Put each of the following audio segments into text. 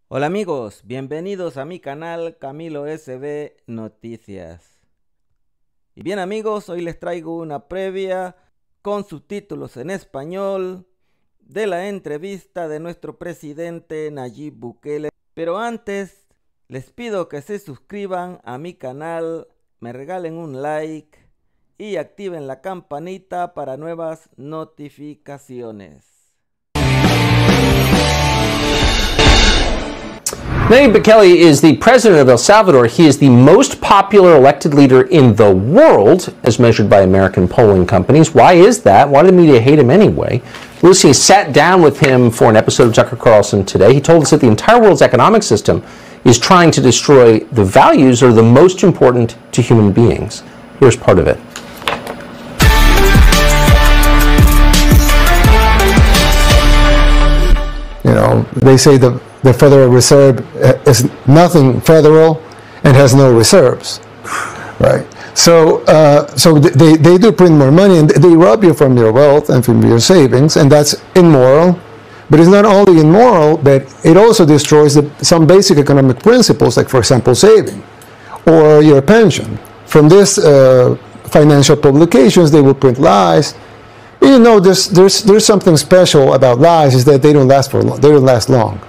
Hola amigos, bienvenidos a mi canal Camilo SB Noticias. Y bien amigos, hoy les traigo una previa con subtítulos en español de la entrevista de nuestro presidente Nayib Bukele. Pero antes, les pido que se suscriban a mi canal, me regalen un like y activen la campanita para nuevas notificaciones. Nayib Bukele is the president of El Salvador. He is the most popular elected leader in the world, as measured by American polling companies. Why is that? Why do the media hate him anyway? Lucy sat down with him for an episode of Tucker Carlson today. He told us that the entire world's economic system is trying to destroy the values that are the most important to human beings. Here's part of it. You know, they say the Federal Reserve is nothing federal and has no reserves, right? So, they do print more money and they rob you from your wealth and from your savings, and that's immoral. But it's not only immoral, but it also destroys some basic economic principles, like, for example, saving or your pension. From this financial publications, they will print lies. You know, there's something special about lies is that they don't last they don't last long.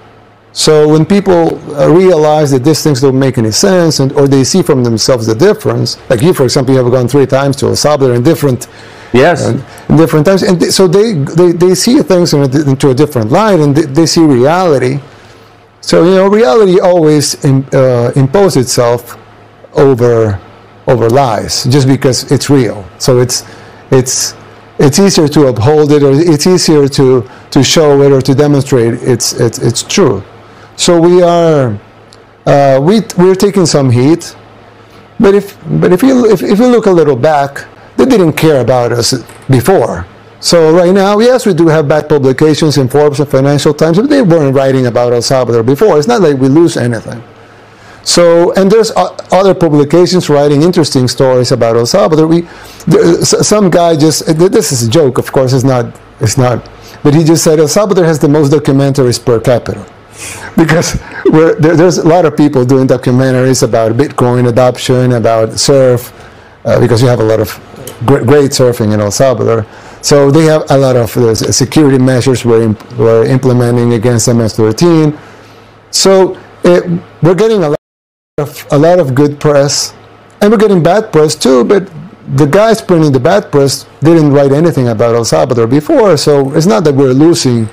So when people realize that these things don't make any sense, or they see from themselves the difference, like you, for example, you have gone 3 times to El Salvador in different in different times, and so they see things into a different light, and they see reality. So you know, reality always imposes itself over lies, just because it's real. So it's easier to uphold it, or it's easier to show it or to demonstrate it's true. So we're taking some heat, but if you look a little back, they didn't care about us before. So right now, yes, we do have bad publications in Forbes and Financial Times, but they weren't writing about El Salvador before. It's not like we lose anything. So, and there's other publications writing interesting stories about El Salvador. Some guy just, this is a joke, of course, it's not, but he just said El Salvador has the most documentaries per capita. Because there's a lot of people doing documentaries about Bitcoin adoption, about surf, because you have a lot of great surfing in El Salvador. So they have a lot of security measures we're implementing against MS-13. So we're getting a lot of good press, and we're getting bad press too, but the guys printing the bad press didn't write anything about El Salvador before, so it's not that we're losing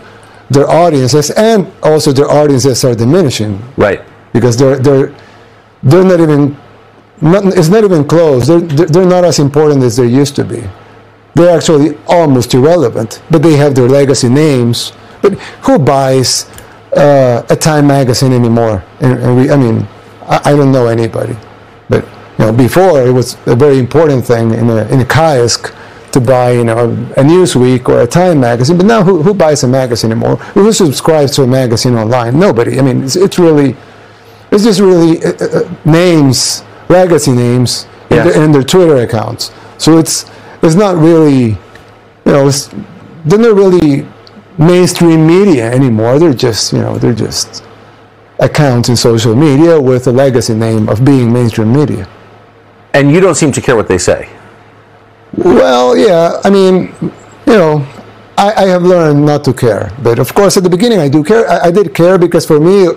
their audiences, and also their audiences are diminishing. Right. Because they're not even, it's not even close. They're not as important as they used to be. They're actually almost irrelevant, but they have their legacy names. But who buys a Time magazine anymore? And I don't know anybody, but you know, before it was a very important thing in a kiosk to buy, you know, a Newsweek or a Time magazine. But now, who buys a magazine anymore? Who subscribes to a magazine online? Nobody. I mean, it's just really names, legacy names, yes, in their Twitter accounts. So it's not really, you know, they're not really mainstream media anymore. They're just, you know, accounts in social media with a legacy name of being mainstream media. And you don't seem to care what they say. Well, yeah, I mean, you know, I have learned not to care. But of course, at the beginning, I do care. I did care because for me,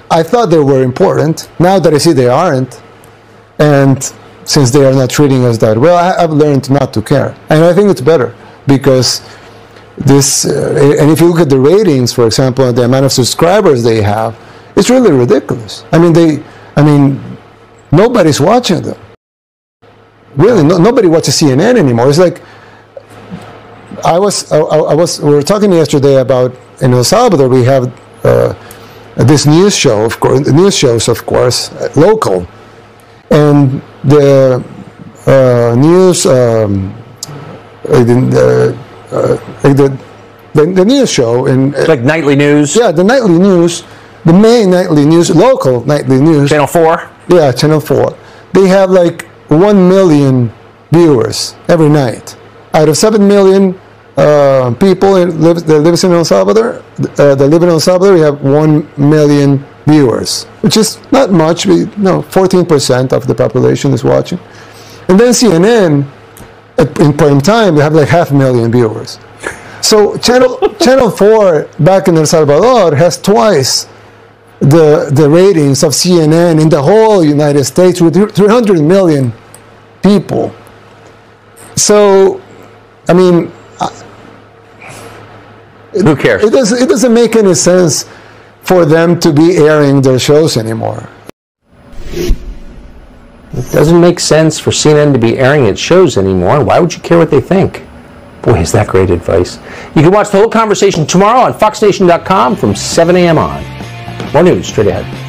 I thought they were important. Now that I see they aren't, and since they are not treating us that well, I've learned not to care. And I think it's better because this, and if you look at the ratings, for example, the amount of subscribers they have, it's really ridiculous. I mean, nobody's watching them. Really, nobody watches CNN anymore. It's like we were talking yesterday about in El Salvador we have this news show, of course, news shows, of course, local, and the news, the news show in like nightly news. Yeah, the nightly news, the main nightly news, local nightly news. Channel 4. Yeah, Channel 4. They have like 1 million viewers every night. Out of 7 million people that live in El Salvador, we have 1 million viewers, which is not much. 14% of the population is watching. And then CNN, in prime time, they have like 500,000 viewers. So Channel 4 back in El Salvador has twice the ratings of CNN in the whole United States with 300 million people. So, I mean, who cares? It doesn't make any sense for them to be airing their shows anymore. It doesn't make sense for CNN to be airing its shows anymore. Why would you care what they think? Boy, is that great advice. You can watch the whole conversation tomorrow on FoxNation.com from 7 a.m. on. More news straight ahead.